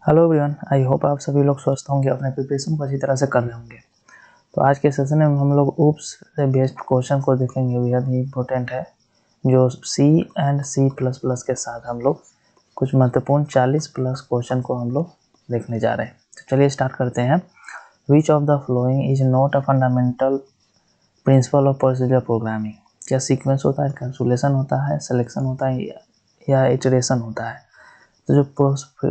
Hello everyone, I hope आप सभी लोग स्वस्थ होंगे, अपने प्रिपरेशन को अच्छी तरह से कर रहे होंगे। तो आज के सेशन में हम लोग ऊप्स से बेस्ड क्वेश्चन को देखेंगे। बेहद ही इम्पोर्टेंट है, जो सी एंड सी प्लस प्लस के साथ हम लोग कुछ महत्वपूर्ण 40 प्लस क्वेश्चन को हम लोग देखने जा रहे हैं। तो चलिए स्टार्ट करते हैं। विच of the following is not a fundamental principle of procedure programming. क्या सीक्वेंस होता है, कैलकुलेशन होता है, सिलेक्शन होता है या इटरेशन होता है। तो जो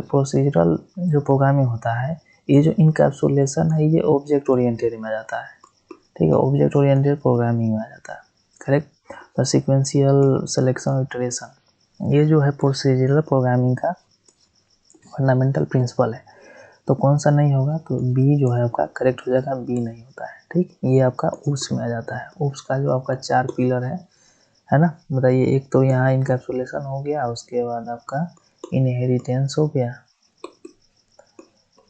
प्रोसीजरल जो प्रोग्रामिंग होता है, ये जो इनकैप्सुलेशन है, ये ऑब्जेक्ट ओरिएंटेड में आ जाता है। ठीक है, ऑब्जेक्ट ओरिएंटेड प्रोग्रामिंग में आ जाता है। करेक्ट। तो सीक्वेंशियल, सिलेक्शन और इटरेशन, ये जो है प्रोसीजरल प्रोग्रामिंग का फंडामेंटल प्रिंसिपल है। तो कौन सा नहीं होगा, तो बी जो है आपका करेक्ट हो जाएगा। बी नहीं होता है। ठीक, ये आपका ऊप्स में आ जाता है। ऊप्स का जो आपका 4 पिलर है ना। बताइए, एक तो यहाँ इनकैप्सुलेशन हो गया, उसके बाद आपका इनहेरिटेंस हो गया,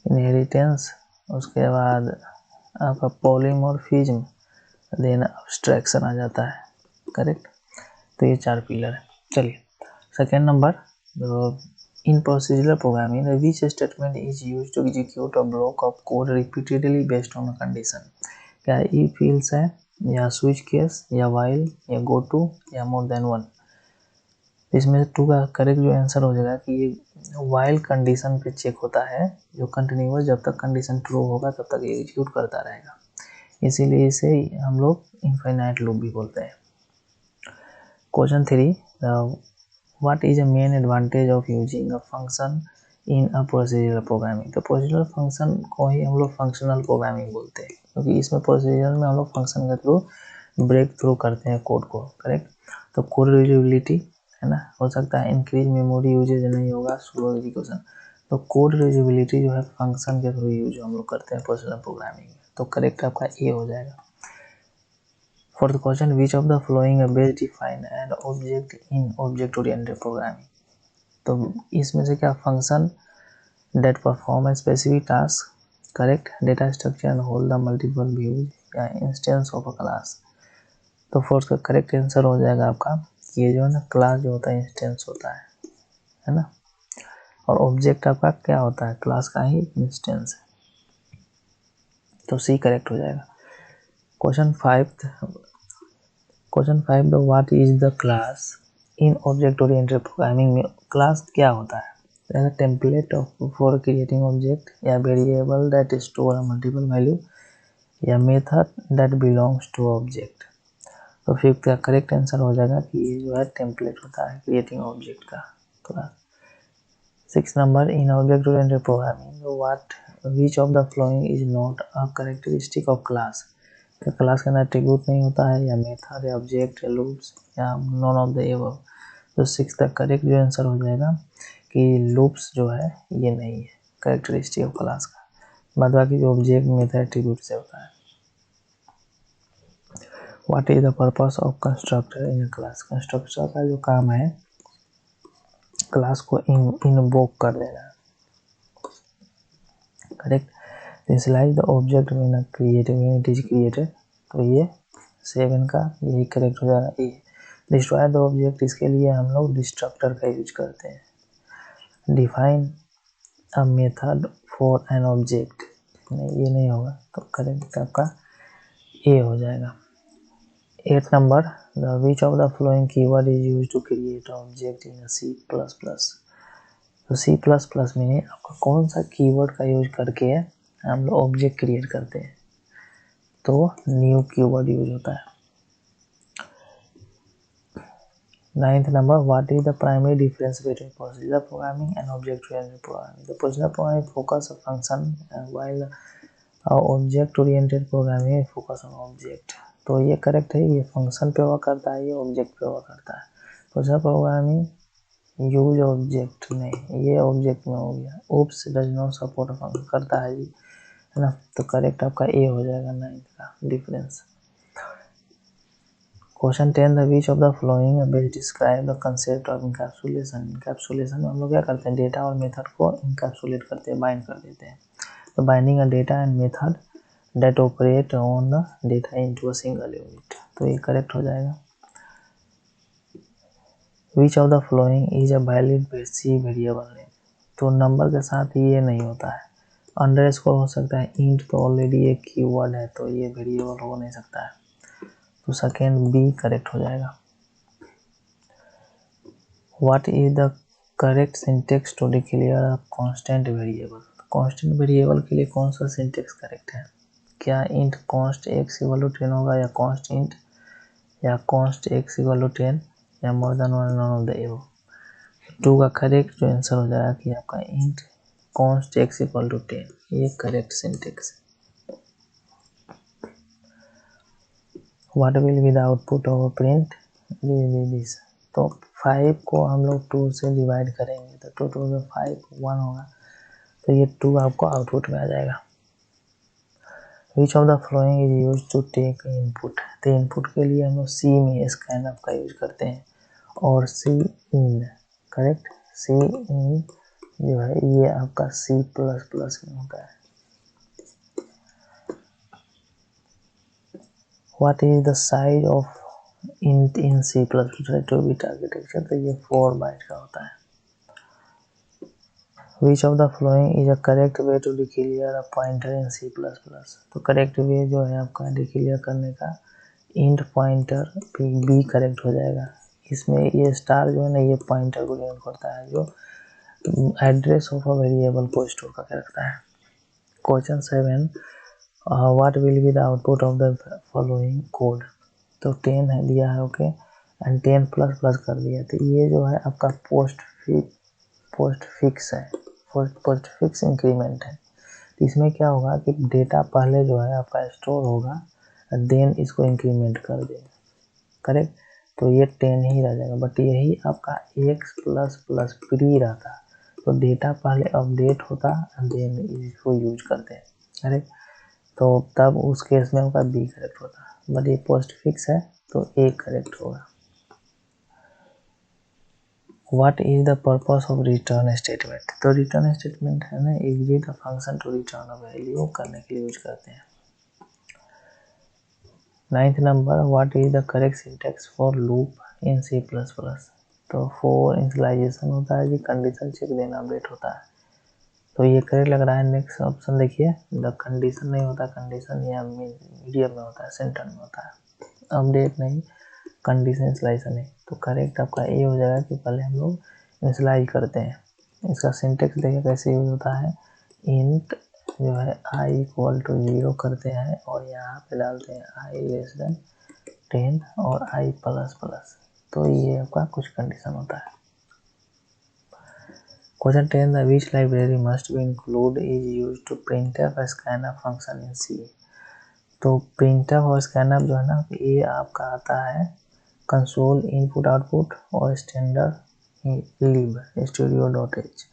इनहेरिटेंस, उसके बाद आपका पॉलीमॉर्फिज्म, देन अब्स्ट्रैक्शन आ जाता है। करेक्ट। तो ये 4 पिलर है। चलिए second number, in procedural programming which statement is used to execute a block of code repeatedly based on a condition. क्या इफ एल्स है, या स्विच केस, या व्हाइल, या गो टू, या मोर देन वन। इसमें से 2 का करेक्ट जो आंसर हो जाएगा कि ये व्हाइल कंडीशन पे चेक होता है, जो कंटिन्यूअस जब तक कंडीशन ट्रू होगा तब तक एग्जीक्यूट करता रहेगा। इसीलिए इसे हम लोग इनफाइनाइट लूप भी बोलते हैं। Question 3, what is a main advantage of using a function in a procedural programming. तो प्रोसीजरल फंक्शन को ही हम लोग फंक्शनल प्रोग्रामिंग बोलते हैं, क्योंकि इसमें प्रोसीजर में हम लोग फंक्शन के थ्रू ब्रेक थ्रू करते हैं कोड को। करेक्ट। तो कोड रीयूजेबिलिटी है ना, हो सकता है इंक्रीज मेमोरी यूजेज नहीं होगा, स्लो एग्जीक्यूशन। तो कोड रीयूजेबिलिटी जो है फंक्शन के थ्रू यूज हम लोग करते हैं प्रोसीजरल प्रोग्रामिंग में। तो करेक्ट आपका ए हो जाएगा। Fourth question, which of the flowing best define and object in object oriented programming. तो इसमें से क्या function that perform a specific task, correct, data structure and hold the multiple views, या इंस्टेंस ऑफ अ क्लास। तो fourth का correct answer हो जाएगा आपका, ये जो है ना क्लास जो होता है इंस्टेंस होता है ना, और ऑब्जेक्ट आपका क्या होता है, क्लास का ही इंस्टेंस है। तो सी करेक्ट हो जाएगा। Question 5 the what is the class in object oriented programming में क्लास क्या होता है। टेम्पलेट फॉर क्रिएटिंग ऑब्जेक्ट, या variable that store a multiple value, या method that belongs to object. तो फिफ्थ का करेक्ट आंसर हो जाएगा कि ये जो है टेम्पलेट होता है क्रिएटिंग ऑब्जेक्ट का class. 6 number, in object oriented programming what which of the following is not a characteristic of class. तो क्लास के अंदर एट्रीब्यूट नहीं होता है, या मेथड, या ऑब्जेक्ट, या लूप्स, या नॉन ऑफ द एबव। तो 6 का करेक्ट जो आंसर हो जाएगा कि लूप्स जो है ये नहीं है कैरेक्टरिस्टिक ऑफ क्लास का, बाद बाकी जो ऑब्जेक्ट, मेथड, एट्रीब्यूट से होता है। What is the purpose of constructor in class. Constructor का जो काम है क्लास को इनवोक कर देना। Correct. Initialize the object when it is created. तो ये 7 का यही करेक्ट हो जाएगा। ये डिस्ट्रॉय द ऑब्जेक्ट, इसके लिए हम लोग डिस्ट्रक्टर का यूज करते हैं। Define a method for an object, नहीं ये नहीं होगा, तो करेक्ट आपका ए हो जाएगा। 8 number, the which of the following keyword is use to create object in C plus plus. तो सी प्लस प्लस में आपका कौन सा कीवर्ड का यूज करके हम लोग ऑब्जेक्ट क्रिएट करते हैं, तो न्यू कीवर्ड यूज होता है। 9th number, what is the primary difference between procedure programming and object oriented programming. The procedure programming focus on function while object oriented programming focus on object. तो ये correct है, ये function पे work करता है, ये ऑब्जेक्ट पे work करता है। प्रोसीजर प्रोग्रामिंग यूज ऑब्जेक्ट, नहीं ये ऑब्जेक्ट में हो गया। Oops does not support function करता है जी, है ना। तो करेक्ट आपका ए हो जाएगा 9th का difference. Question 10, the which of the flowing best describe the concept of encapsulation. Encapsulation में हम लोग क्या करते हैं, डेटा और मेथड को इनकैप्सुलेट करते हैं, बाइंड कर देते हैं। तो binding a data and method that operate on the data into a single unit. तो ये करेक्ट हो जाएगा। Which of the following is a valid C variable name. तो नंबर के साथ ये नहीं होता है। अंडरस्कोर हो सकता है, इंट तो ऑलरेडी एक कीवर्ड है तो ये वेरिएबल हो नहीं सकता है, तो सेकेंड बी करेक्ट हो जाएगा। What is the correct syntax to declare a constant variable? Constant variable के लिए कौन सा सिंटेक्स करेक्ट है? क्या int const X equal to 10 होगा, या कॉन्स्ट इंट, या कॉन्स्ट एक्स इक्वल टू 10, या more than one, none of the above? 2 का करेक्ट जो आंसर हो जाएगा कि आपका int const X equal to 10, ये करेक्ट सिंटेक्स है। What will be the output of print this? तो 5 को हम लोग 2 से डिवाइड करेंगे तो 2 में 5 1 होगा, तो ये 2 आपको आउटपुट में आ जाएगा। Which of the following is use to take input? तो इनपुट के लिए हम लोग सी में स्कैनअप का यूज करते हैं, और सी इन, करेक्ट, सी इन जो है ये आपका C++ में होता है। What is the size of int in C++ 32-bit architecture? तो ये 4 बाइट का होता है। Which of the following is a correct way to declare a pointer in C++? तो करेक्ट वे जो है आपका डिक्लेयर करने का इंट पॉइंटर बी करेक्ट हो जाएगा। इसमें ये स्टार जो है ना, ये पॉइंटर को डिनोट करता है जो एड्रेस ऑफ अ वेरिएबल को स्टोर करके रखता है। Question 7, what will be the output of the following code? तो 10 है दिया है, ओके, एंड 10 प्लस प्लस कर दिया, तो ये जो है आपका पोस्ट फिक्स है, पोस्ट फिक्स इंक्रीमेंट है। तो इसमें क्या होगा कि डेटा पहले जो है आपका स्टोर होगा, देन इसको इंक्रीमेंट कर देगा, करेक्ट, तो ये 10 ही रह जाएगा। बट यही आपका एक्स प्लस प्लस प्री रहता, तो डेटा पहले अपडेट होता देन इसको यूज करते हैं, करेक्ट, तो तब उस केस में आपका बी करेक्ट होता, बट ये पोस्ट फिक्स है तो ए करेक्ट होगा। What is the purpose of return statement? तो रिटर्न स्टेटमेंट है ना, exit a function to return a value करने के लिए यूज करते हैं। 9th number, what is the correct syntax for loop in C++? तो फॉर इनिशियलाइजेशन होता है जी, कंडीशन चेक देना अपडेट होता है, तो ये करेक्ट लग रहा है। नेक्स्ट ऑप्शन देखिए, द कंडीशन नहीं होता, कंडीशन या मीडियम में होता है, सेंटर में होता है, अपडेट नहीं, कंडीशन इनिशियलाइजेशन नहीं, तो करेक्ट आपका ए हो जाएगा कि पहले हम लोग इनिशियलाइज करते हैं। इसका सिंटेक्स देखिए कैसे यूज होता है, इंट जो है i इक्वल टू 0 करते हैं और यहाँ पे डालते हैं i लेस देन 10 और i प्लस प्लस, तो ये आपका कुछ कंडीशन होता है। Question 10, the which library must be include is use to printf scanf function in C? तो printf और scanf जो है ना, ये आपका आता है कंसोल इनपुट आउटपुट और स्टैंडर्ड लिब studio.h।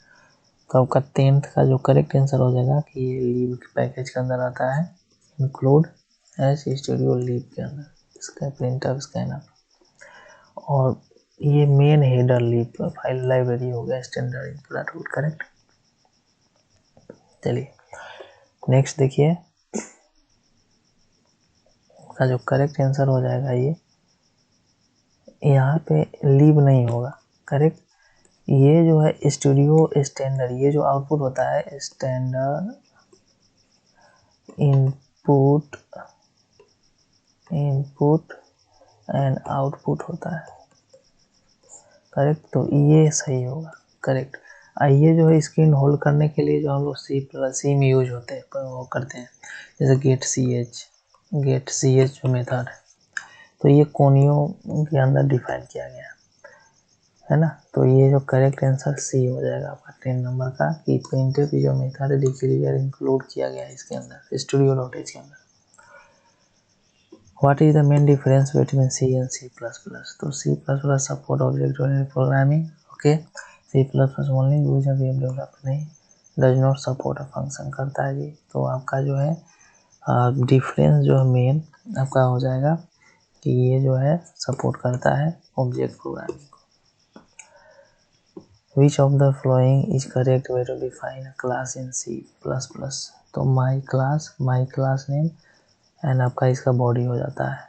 तो आपका 10th का जो करेक्ट आंसर हो जाएगा कि ये लिब पैकेज के अंदर आता है, इंक्लूड एस स्टूडियो लिब के अंदर, इसका printf scanf, और ये मेन हेडर लिब फाइल लाइब्रेरी हो गया, स्टैंडर्ड इनपुट आउटपुट, करेक्ट। चलिए नेक्स्ट देखिए, का जो करेक्ट आंसर हो जाएगा ये, यहाँ पे लिब नहीं होगा, करेक्ट, ये जो है स्टूडियो स्टैंडर्ड, ये जो आउटपुट होता है स्टैंडर्ड इनपुट एंड आउटपुट होता है, करेक्ट, तो ये सही होगा, करेक्ट। ये जो है स्क्रीन होल्ड करने के लिए जो हम लोग C में यूज होते हैं, वो करते हैं, जैसे गेट सी एच जो मेथड है, तो ये कोनियों के अंदर डिफाइन किया गया है ना, तो ये जो करेक्ट आंसर सी हो जाएगा आपका 10 नंबर का, कि printf जो मेथड है डिक्लेयर इंक्लूड किया गया है इसके अंदर studio.h के अंदर। What is the main difference between C and C++? तो C++ support object oriented programming, okay, C++ only use web development नहीं, does not support a function करता है जी, तो आपका जो है डिफरेंस जो है मेन आपका हो जाएगा कि ये जो है सपोर्ट करता है ऑब्जेक्ट प्रोग्रामिंग को। Which of the following is correct way to define a class in C++? तो माई क्लास नेम एंड आपका इसका बॉडी हो जाता है,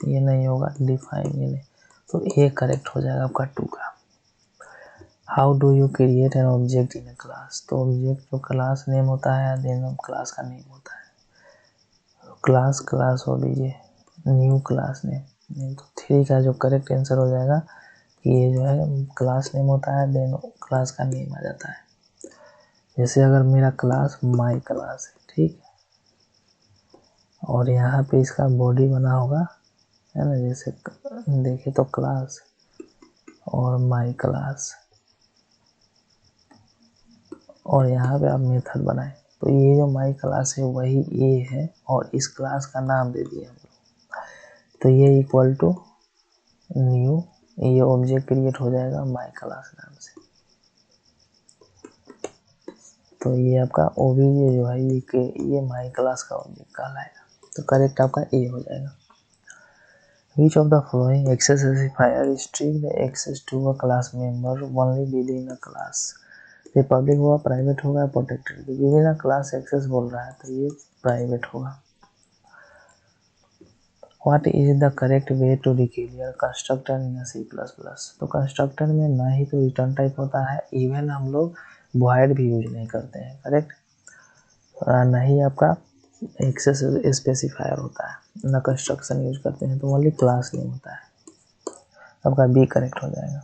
ये नहीं होगा डिफाइन, ये नहीं, तो ये करेक्ट हो जाएगा आपका 2 का। How do you create an object in a class, तो ऑब्जेक्ट जो क्लास नेम होता है देन क्लास का नेम होता है। क्लास हो लीजिए, न्यू क्लास नेम, तो 3 का जो करेक्ट आंसर हो जाएगा कि ये जो है क्लास नेम होता है देन क्लास का नेम आ जाता है। जैसे अगर मेरा क्लास माई क्लास है, ठीक है, और यहाँ पे इसका बॉडी बना होगा, है ना, जैसे देखे तो क्लास और माई क्लास, और यहाँ पे आप मेथड बनाए, तो ये जो माई क्लास है वही ये है और इस क्लास का नाम दे दिए हम लोग, तो ये इक्वल टू न्यू, ये ऑब्जेक्ट क्रिएट हो जाएगा माई क्लास नाम से। तो ये आपका ओबीजे जो है ये माई क्लास का ऑब्जेक्ट कहलाएगा, तो करेक्ट आपका ए हो जाएगा। Which of the following access specifier restrict the access to a class member only within a class? ये पब्लिक होगा, प्राइवेट होगा, protected, within a class access बोल रहा है तो ये प्राइवेट होगा। What is the correct way to declare constructor in a C++? तो कंस्ट्रक्टर में ना ही तो रिटर्न टाइप होता है, इवन हम लोग void भी यूज नहीं करते हैं, करेक्ट, ना ही आपका एक्सेस स्पेसिफायर होता है, ना कंस्ट्रक्शन यूज करते हैं, तो ओनली क्लास नेम होता है, आपका बी करेक्ट हो जाएगा।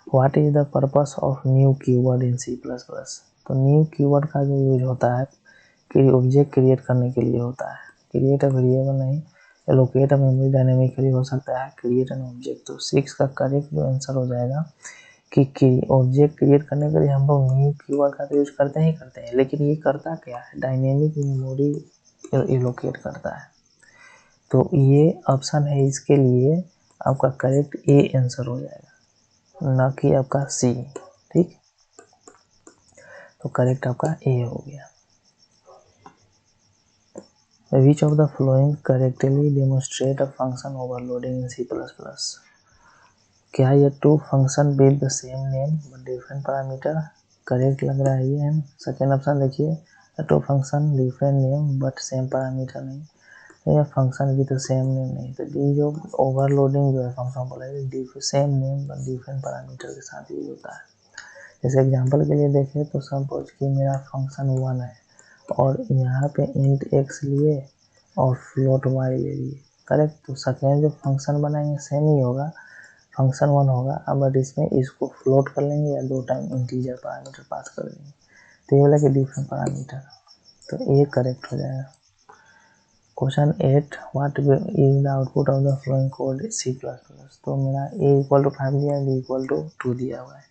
What is the purpose of new keyword in C++? तो न्यू कीवर्ड का जो यूज होता है कि ऑब्जेक्ट क्रिएट करने के लिए होता है, क्रिएट अ वेरिएबल नहीं, एलोकेट अ मेमोरी डायनेमिकली हो सकता है, क्रिएट एन ऑब्जेक्ट, तो 6 का करेक्ट जो आंसर हो जाएगा कि ऑब्जेक्ट क्रिएट करने के लिए हम लोग न्यू कीवर्ड का तो यूज करते हैं, लेकिन ये करता क्या है, डायनेमिक मेमोरी एलोकेट करता है, तो ये ऑप्शन है इसके लिए आपका करेक्ट ए आंसर हो जाएगा, ना कि आपका सी, ठीक, तो करेक्ट आपका ए हो गया। Which of the following correctly demonstrate a function overloading in C++? क्या ये two function with the same name but different parameter, correct लग रहा है ये है। सेकेंड ऑप्शन देखिए, two function different name but same parameter नहीं, ये function with the same name नहीं, तो ये जो ओवरलोडिंग जो है फंक्शन बोला है same name but different parameter के साथ यूज होता है। जैसे एग्जांपल के लिए देखें तो सपोज कि मेरा फंक्शन 1 है और यहाँ पे इंट x लिए और फ्लोट y ले लिए, करेक्ट, तो सेकेंड जो फंक्शन बनाएंगे सेम ही होगा, फंक्शन 1 होगा, अब बट इसमें इसको फ्लोट कर लेंगे या 2 टाइम इंटीजर पैरामीटर पास कर देंगे, तो ये बोला कि डिफरेंट पैरामीटर, तो ये करेक्ट हो जाएगा। Question 8, what is the output of the flowing code C++? तो मेरा a इक्वल टू 5 दिया है, b इक्वल टू 2 दिया हुआ है,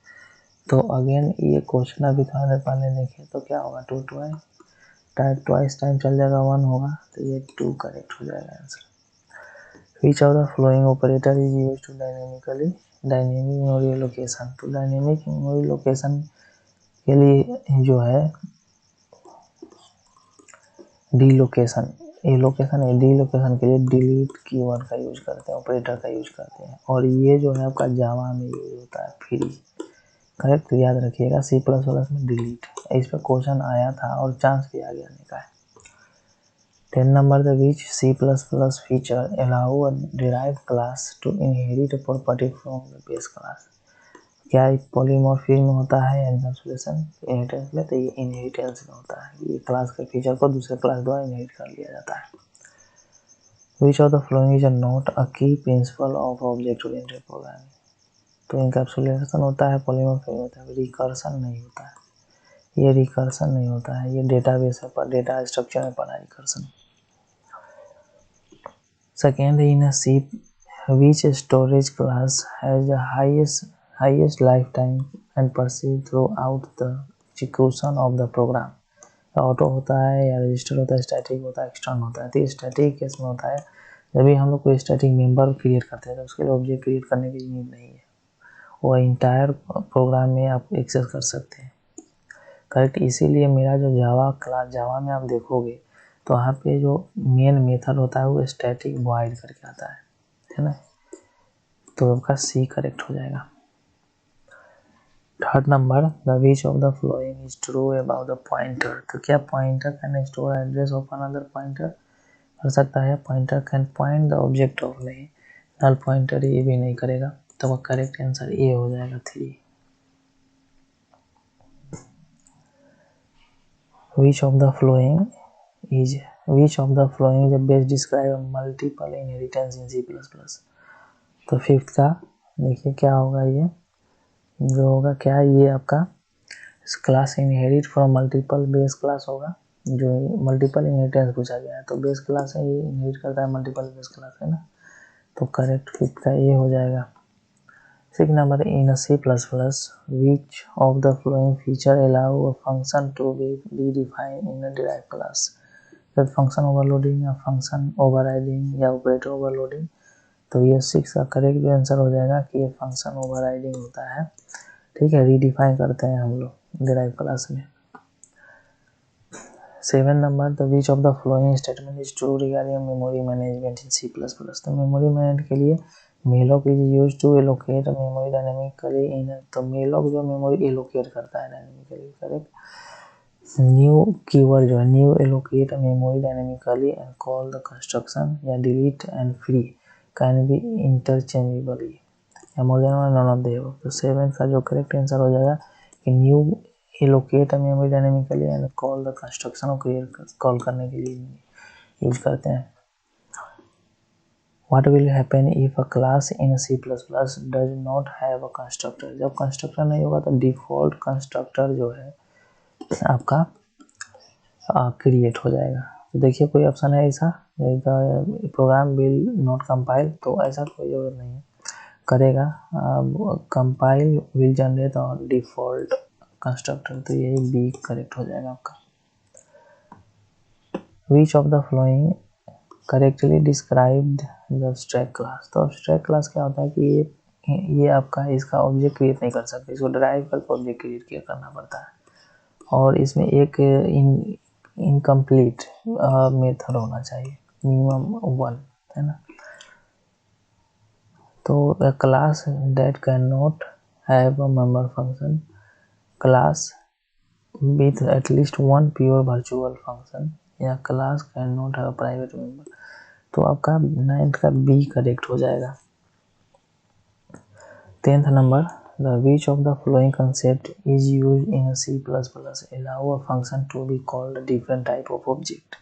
तो अगेन ये क्वेश्चन अभी थोड़ा देर पहले देखें तो क्या होगा, 2 ट्वाइस टाइम चल जाएगा, 1 होगा, तो ये 2 करेक्ट हो जाएगा answer. Which of the following operator is used to dynamic memory location? तो डायनेमिक मेमोरी लोकेशन के लिए जो है डीलोकेशन, ए लोकेशन है, डीलोकेशन के लिए डिलीट कीवर्ड का यूज करते हैं, ऑपरेटर का यूज करते हैं, और ये जो है आपका जावा में यूज होता है, फ्री, करेक्ट, तो याद रखिएगा C++ में डिलीट, इस पर क्वेश्चन आया था और चांस भी आ गया आने का है। 10 number, the which C++ feature allow a derived class to inherit a property from the base class? क्या पॉलीमॉर्फिज्म होता है एनकैप्सुलेशन इनहेरिटेंस में, तो ये इनहेरिटेंस में होता है, ये क्लास के फीचर को दूसरे क्लास द्वारा इनहेरिट कर लिया जाता है। Which of the following is not a key principle of object oriented programming? तो इनकैप्सुलेशन होता है, पॉलीमॉर्फिज्म होता है, रिकर्सन नहीं होता है, ये रिकर्सन नहीं होता है, ये डेटाबेस में डेटा स्ट्रक्चर में पढ़ा recursion. Second, in a C, which storage class has the highest lifetime and persist throughout the execution of the program? Auto होता है या रजिस्टर होता है, स्टैटिक होता है, एक्सटर्न होता है, तो स्टैटिक केस में होता है, जब भी हम लोग कोई स्टैटिक मेंबर क्रिएट करते हैं तो उसके लिए ऑब्जेक्ट क्रिएट करने की नीड नहीं है, वो इंटायर प्रोग्राम में आप एक्सेस कर सकते हैं, करेक्ट, इसीलिए मेरा जो जावा क्लास, जावा में आप देखोगे तो वहाँ पे जो मेन मेथड होता है वो स्टैटिक वॉइड करके आता है ना, तो आपका सी करेक्ट हो जाएगा। Third number, the which of the following is true about the pointer? तो क्या pointer can store address of another pointer? कर सकता है। Pointer can point the object of, नहीं, नल पॉइंटर ये भी नहीं करेगा, तो करेक्ट आंसर ए हो जाएगा 3। विच of the following is the best describe multiple inheritance in C++। तो फिफ्थ का देखिए क्या होगा, ये जो होगा क्या, ये आपका class inherit from multiple base class होगा, जो मल्टीपल इनहेरिटेंस पूछा गया है, तो बेस क्लास है, ये इनहेरिट करता है मल्टीपल बेस क्लास, है ना। तो करेक्ट फिफ्थ का ये हो जाएगा। 6 number, in C++ which of the following feature allow a function to be defined in a derived class। तो फंक्शन ओवरलोडिंग या फंक्शन ओवरराइडिंग या ऑपरेटर ओवरलोडिंग, तो ये 6 का करेक्ट आंसर हो जाएगा कि ये फंक्शन ओवरराइडिंग होता है, ठीक है, रीडिफाइन करते हैं हम लोग डिराइव क्लास में। 7 number, the which of the following statement is true regarding memory management in C++। तो मेमोरी मैनेजमेंट के लिए malloc is use to allocate memory dynamically in, तो मेलॉक जो मेमोरी एलोकेट करता है डायनेमिकली, करेक्ट। न्यू कीवर्ड जो है, new allocate memory dynamically and call the construction या delete and free can be interchangeably या more than one, none of the above. तो 7 का जो करेक्ट आंसर हो जाएगा कि new allocate memory dynamically and call the construction को create call करने के लिए यूज करते हैं। What will happen if a class in C++ does not have a constructor। जब कंस्ट्रक्टर नहीं होगा तो डिफॉल्ट कंस्ट्रक्टर जो है आपका क्रिएट हो जाएगा। तो देखिए कोई ऑप्शन है ऐसा, प्रोग्राम विल नॉट कंपाइल, तो ऐसा कोई जरूरत नहीं है, करेगा कंपाइल विल जनरेट और डिफॉल्ट कंस्ट्रक्टर, तो यही बी करेक्ट हो जाएगा आपका। विच of the flowing correctly described the abstract class. तो एब्स्ट्रैक्ट क्लास क्या होता है कि ये आपका इसका ऑब्जेक्ट क्रिएट नहीं कर सकते, इसको ड्राइव करके ऑब्जेक्ट क्रिएट करना पड़ता है, और इसमें एक इनकम्प्लीट मेथड होना चाहिए, मिनिमम 1, है ना। तो a class that cannot have a member function, class with at least one pure virtual function, या class cannot have a private member, तो आपका 9th का बी करेक्ट हो जाएगा। 10th number, the which of the following concept is used in C++ allow a function to be called a different type of object।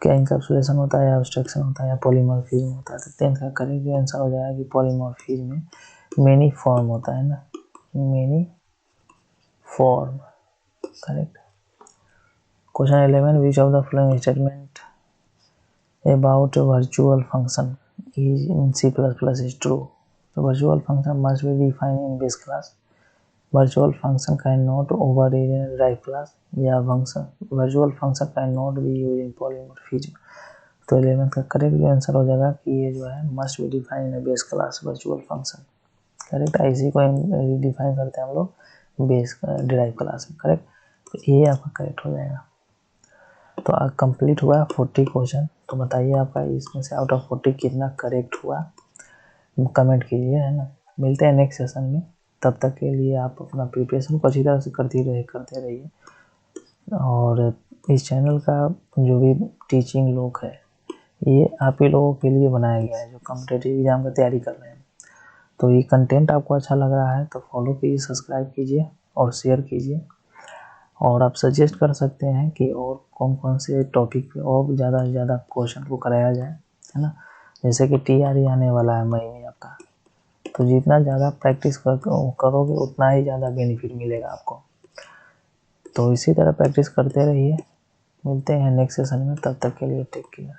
क्या encapsulation होता है, abstraction होता है, या पॉलीमॉर्फिज्म होता है। तो 10th का करेक्ट आंसर हो जाएगा कि पॉलीमॉर्फिज्म में मेनी फॉर्म होता है ना, many form, correct. Question 11, which of the following statement about virtual function is in C++ is true. तो virtual function must be defined in base class, virtual function can not override in drive class, या virtual function can not be used in polymorphism. तो 11th का correct answer हो जाएगा कि ये जो है must be defined in base class virtual function, correct. इसी को डिफाइन करते हैं हम लोग बेस डिराइव क्लास में, करेक्ट। तो ये आपका करेक्ट हो जाएगा। तो आज कंप्लीट हुआ 40 क्वेश्चन। तो बताइए आपका इसमें से आउट ऑफ 40 कितना करेक्ट हुआ, कमेंट कीजिए, है ना। मिलते हैं नेक्स्ट सेशन में, तब तक के लिए आप अपना प्रिपरेशन को अच्छी तरह से करते रहिए, और इस चैनल का जो भी टीचिंग लोग है ये आप ही लोगों के लिए बनाया गया है जो कॉम्पिटिटिव एग्जाम का तैयारी कर रहे हैं। तो ये कंटेंट आपको अच्छा लग रहा है तो फॉलो कीजिए, सब्सक्राइब कीजिए और शेयर कीजिए, और आप सजेस्ट कर सकते हैं कि और कौन कौन से टॉपिक पे और ज़्यादा से ज़्यादा क्वेश्चन को कराया जाए, है ना। जैसे कि TRE आने वाला है मई में आपका, तो जितना ज़्यादा प्रैक्टिस करोगे उतना ही ज़्यादा बेनिफिट मिलेगा आपको। तो इसी तरह प्रैक्टिस करते रहिए। मिलते हैं नेक्स्ट सेशन में, तब तक के लिए टेक केयर।